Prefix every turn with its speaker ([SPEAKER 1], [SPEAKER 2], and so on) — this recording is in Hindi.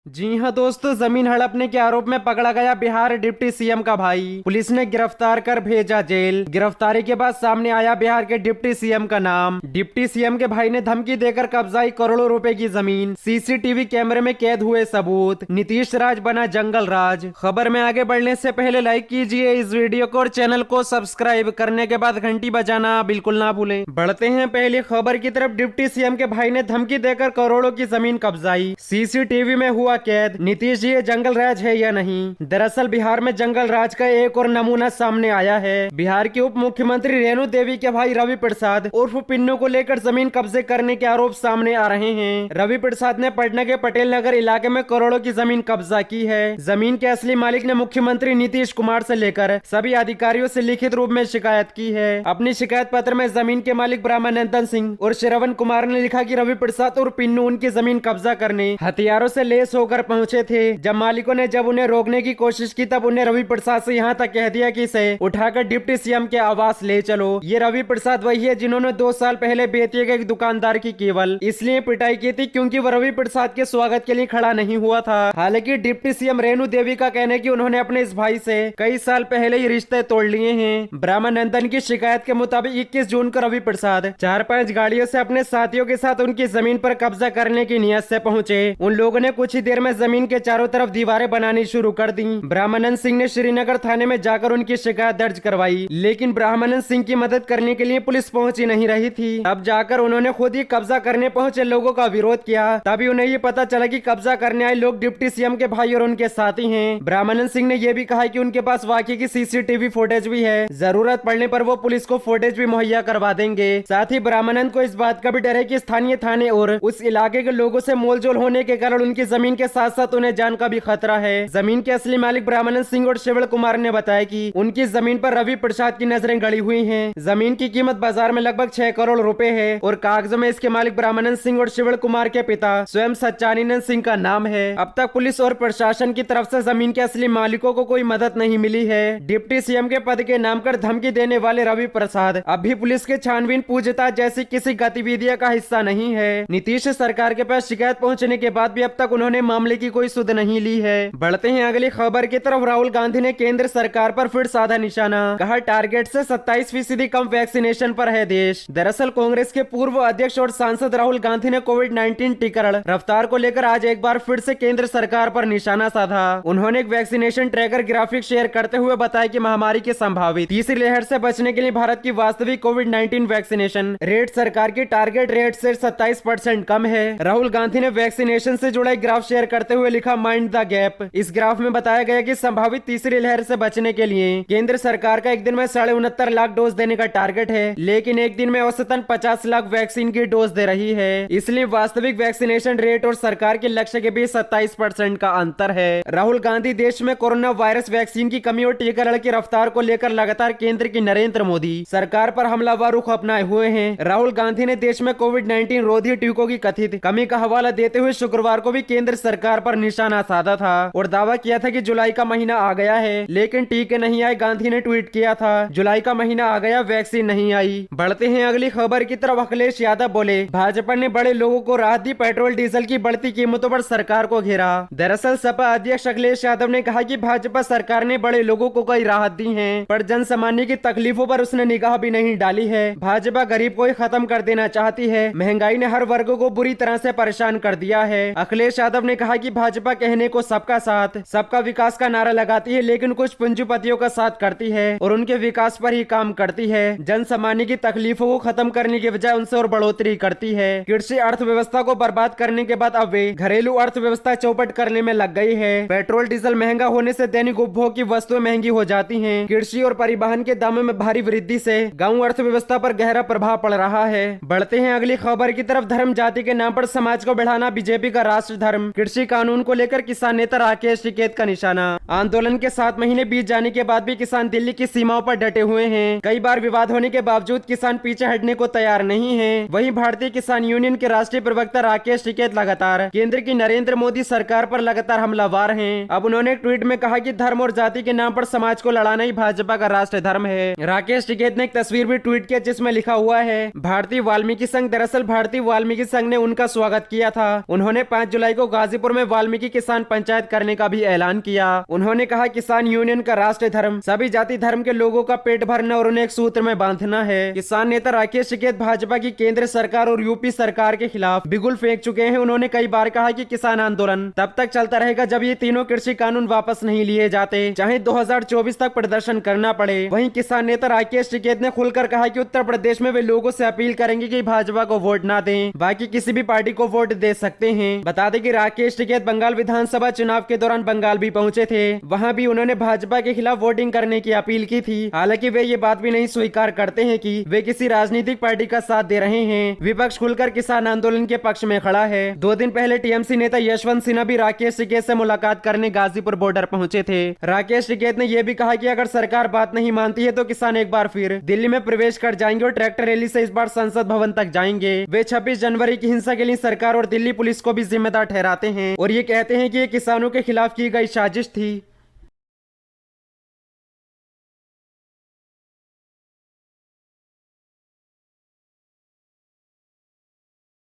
[SPEAKER 1] जी हां दोस्तों, जमीन हड़पने के आरोप में पकड़ा गया बिहार डिप्टी सीएम का भाई। पुलिस ने गिरफ्तार कर भेजा जेल। गिरफ्तारी के बाद सामने आया बिहार के डिप्टी सीएम का नाम। डिप्टी सीएम के भाई ने धमकी देकर कब्जाई करोड़ों रुपए की जमीन। सीसीटीवी कैमरे में कैद हुए सबूत। नीतीश राज बना जंगल राज। खबर में आगे बढ़ने से पहले लाइक कीजिए इस वीडियो को और चैनल को सब्सक्राइब करने के बाद घंटी बजाना बिल्कुल ना भूलें। बढ़ते हैं पहली खबर की तरफ। डिप्टी सीएम के भाई ने धमकी देकर करोड़ों की जमीन कब्जाई। सीसीटीवी में हुआ कैद। नीतीश जी, ये जंगल राज है या नहीं? दरअसल बिहार में जंगल राज का एक और नमूना सामने आया है। बिहार की उप मुख्यमंत्री रेणु देवी के भाई रवि प्रसाद उर्फ पिन्नू को लेकर जमीन कब्जे करने के आरोप सामने आ रहे हैं। रवि प्रसाद ने पटना के पटेल नगर इलाके में करोड़ों की जमीन कब्जा की है। जमीन के असली मालिक ने मुख्यमंत्री नीतीश कुमार से लेकर सभी अधिकारियों से लिखित रूप में शिकायत की है। अपनी शिकायत पत्र में जमीन के मालिक ब्रह्मानंदन सिंह और श्रवण कुमार ने लिखा कि रवि प्रसाद और पिन्नू उनकी जमीन कब्जा करने हथियारों से लेस होकर पहुंचे थे। जब मालिकों ने जब उन्हें रोकने की कोशिश की तब उन्हें रवि प्रसाद से यहाँ तक कह दिया कि इसे उठाकर डिप्टी सीएम के आवास ले चलो। ये रवि प्रसाद वही है जिन्होंने 2 साल पहले बेतिया के एक दुकानदार की केवल इसलिए पिटाई की थी क्योंकि वो रवि प्रसाद के स्वागत के लिए खड़ा नहीं हुआ था। हालांकि डिप्टी सीएम रेणु देवी का कहना है कि उन्होंने अपने इस भाई से कई साल पहले ही रिश्ते तोड़ लिए हैं। ब्रह्मानंदन की शिकायत के मुताबिक 21 जून को रवि प्रसाद 4-5 गाड़ियों से अपने साथियों के साथ उनकी जमीन पर कब्जा करने की नियत से पहुंचे। उन लोगों ने कुछ ही देर में जमीन के चारों तरफ दीवारें बनानी शुरू कर दी। ब्रह्मानंद सिंह ने श्रीनगर थाने में जाकर उनकी शिकायत दर्ज करवाई, लेकिन ब्रह्मानंद सिंह की मदद करने के लिए पुलिस पहुंची नहीं रही थी। अब जाकर उन्होंने खुद ही कब्जा करने पहुंचे लोगों का विरोध किया। तभी उन्हें ये पता चला कि कब्जा करने आए लोग डिप्टी सीएम के भाई और उनके साथी हैं। ब्रह्मानंद सिंह ने यह भी कहा कि उनके पास वाकई की सीसीटीवी फुटेज भी है। जरूरत पड़ने पर वो पुलिस को फुटेज भी मुहैया करवा देंगे। साथ ही ब्रह्मानंद को इस बात का भी डर है कि स्थानीय थाने और उस इलाके के लोगों से मोलजोल होने के कारण उनकी जमीन के साथ साथ उन्हें जान का भी खतरा है। जमीन के असली मालिक ब्रह्मानंद सिंह और श्रवण कुमार ने बताया कि उनकी जमीन पर रवि प्रसाद की नजरें गड़ी हुई हैं। जमीन की कीमत बाजार में लगभग 6 करोड़ रुपए है और कागजों में इसके मालिक ब्रह्मानंद सिंह और श्रवण कुमार के पिता स्वयं सच्चानंद सिंह का नाम है। अब तक पुलिस और प्रशासन की तरफ से जमीन के असली मालिकों को कोई मदद नहीं मिली है। डिप्टी सीएम के पद के नाम कर धमकी देने वाले रवि प्रसाद अब भी पुलिस के छानबीन पूछताछ जैसी किसी गतिविधियों का हिस्सा नहीं है। नीतीश सरकार के पास शिकायत पहुंचने के बाद भी अब तक उन्होंने मामले की कोई सुध नहीं ली है। बढ़ते हैं अगली खबर की तरफ। राहुल गांधी ने केंद्र सरकार पर फिर साधा निशाना। कहा टारगेट से 27% कम वैक्सीनेशन पर है देश। दरअसल कांग्रेस के पूर्व अध्यक्ष और सांसद राहुल गांधी ने कोविड-19 टीकाकरण रफ्तार को लेकर आज एक बार फिर से केंद्र सरकार पर निशाना साधा। उन्होंने एक वैक्सीनेशन ट्रैकर ग्राफिक शेयर करते हुए बताया कि महामारी की संभावित तीसरी लहर से बचने के लिए भारत की वास्तविक कोविड-19 वैक्सीनेशन रेट सरकार की टारगेट रेट से 27% कम है। राहुल गांधी ने वैक्सीनेशन से जुड़ा एक ग्राफ शेयर करते हुए लिखा माइंड द गैप। इस ग्राफ में बताया गया कि संभावित तीसरी लहर से बचने के लिए केंद्र सरकार का एक दिन में 69.5 लाख डोज देने का टारगेट है, लेकिन एक दिन में औसतन 50 लाख वैक्सीन की डोज दे रही है। इसलिए वास्तविक वैक्सीनेशन रेट और सरकार के लक्ष्य के बीच 27% का अंतर है। राहुल गांधी देश में कोरोना वायरस वैक्सीन की कमी और टीकाकरण की रफ्तार को लेकर लगातार केंद्र की नरेंद्र मोदी सरकार पर हमलावर रुख अपनाए हुए हैं। राहुल गांधी ने देश में कोविड-19 रोधी टीकों की कथित कमी का हवाला देते हुए शुक्रवार को भी केंद्र सरकार पर निशाना साधा था और दावा किया था कि जुलाई का महीना आ गया है लेकिन टीके नहीं आए। गांधी ने ट्वीट किया था जुलाई का महीना आ गया, वैक्सीन नहीं आई। बढ़ते हैं अगली खबर की तरफ। अखिलेश यादव बोले भाजपा ने बड़े लोगों को राहत दी, पेट्रोल डीजल की बढ़ती कीमतों पर सरकार को घेरा। दरअसल सपा अध्यक्ष अखिलेश यादव ने कहा कि भाजपा सरकार ने बड़े लोगों को कई राहत दी है पर जन सामान्य की तकलीफों पर उसने निगाह भी नहीं डाली है। भाजपा गरीब को ही खत्म कर देना चाहती है। महंगाई ने हर वर्ग को बुरी तरह से परेशान कर दिया है। अखिलेश यादव ने कहा कि भाजपा कहने को सबका साथ सबका विकास का नारा लगाती है लेकिन कुछ पूंजीपतियों का साथ करती है और उनके विकास पर ही काम करती है। जन सामान्य की तकलीफों को खत्म करने की बजाय उनसे और बढ़ोतरी करती है। कृषि अर्थव्यवस्था को बर्बाद करने के बाद अब वे घरेलू अर्थव्यवस्था चौपट करने में लग गई है। पेट्रोल डीजल महंगा होने से दैनिक उपभोग की वस्तुएं महंगी हो जाती हैं। कृषि और परिवहन के दामों में भारी वृद्धि से गाँव अर्थव्यवस्था पर गहरा प्रभाव पड़ रहा है। बढ़ते हैं अगली खबर की तरफ। धर्म जाति के नाम पर समाज को बढ़ाना बीजेपी का राष्ट्र धर्म। कृषि कानून को लेकर किसान नेता राकेश टिकैत का निशाना। आंदोलन के 7 महीने बीत जाने के बाद भी किसान दिल्ली की सीमाओं पर डटे हुए हैं। कई बार विवाद होने के बावजूद किसान पीछे हटने को तैयार नहीं हैं। वहीं भारतीय किसान यूनियन के राष्ट्रीय प्रवक्ता राकेश टिकैत लगातार केंद्र की नरेंद्र मोदी सरकार पर लगातार हमलावर हैं। अब उन्होंने एक ट्वीट में कहा कि धर्म और जाति के नाम पर समाज को लड़ाना ही भाजपा का राष्ट्रीय धर्म है। राकेश टिकैत ने एक तस्वीर भी ट्वीट किया जिसमें लिखा हुआ है भारतीय वाल्मीकि संघ। दरअसल भारतीय वाल्मीकि संघ ने उनका स्वागत किया था। उन्होंने 5 जुलाई को गाजीपुर गाजीपुर में वाल्मीकि किसान पंचायत करने का भी ऐलान किया। उन्होंने कहा किसान यूनियन का राष्ट्रीय धर्म सभी जाति धर्म के लोगों का पेट भरना और उन्हें एक सूत्र में बांधना है। किसान नेता राकेश टिकैत भाजपा की केंद्र सरकार और यूपी सरकार के खिलाफ बिगुल फेंक चुके हैं। उन्होंने कई बार कहा कि किसान आंदोलन तब तक चलता रहेगा जब ये तीनों कृषि कानून वापस नहीं लिए जाते, चाहे 2024 तक प्रदर्शन करना पड़े। वहीं किसान नेता राकेश टिकैत ने खुलकर कहा कि उत्तर प्रदेश में वे लोगों से अपील करेंगे कि भाजपा को वोट ना दें, बाकी किसी भी पार्टी को वोट दे सकते हैं। बता दें कि राकेश टिकैत बंगाल विधानसभा चुनाव के दौरान बंगाल भी पहुंचे थे। वहां भी उन्होंने भाजपा के खिलाफ वोटिंग करने की अपील की थी। हालांकि वे ये बात भी नहीं स्वीकार करते हैं कि वे किसी राजनीतिक पार्टी का साथ दे रहे हैं। विपक्ष खुलकर किसान आंदोलन के पक्ष में खड़ा है। 2 दिन पहले टीएमसी नेता यशवंत सिन्हा भी राकेश टिकैत से मुलाकात करने गाजीपुर बॉर्डर पहुंचे थे। राकेश टिकैत ने यह भी कहा कि अगर सरकार बात नहीं मानती है तो किसान एक बार फिर दिल्ली में प्रवेश कर जाएंगे और ट्रैक्टर रैली से इस बार संसद भवन तक जाएंगे। वे 26 जनवरी की हिंसा के लिए सरकार और दिल्ली पुलिस को भी जिम्मेदार ठहराते हैं और ये कहते हैं कि ये किसानों के खिलाफ की गई साजिश थी।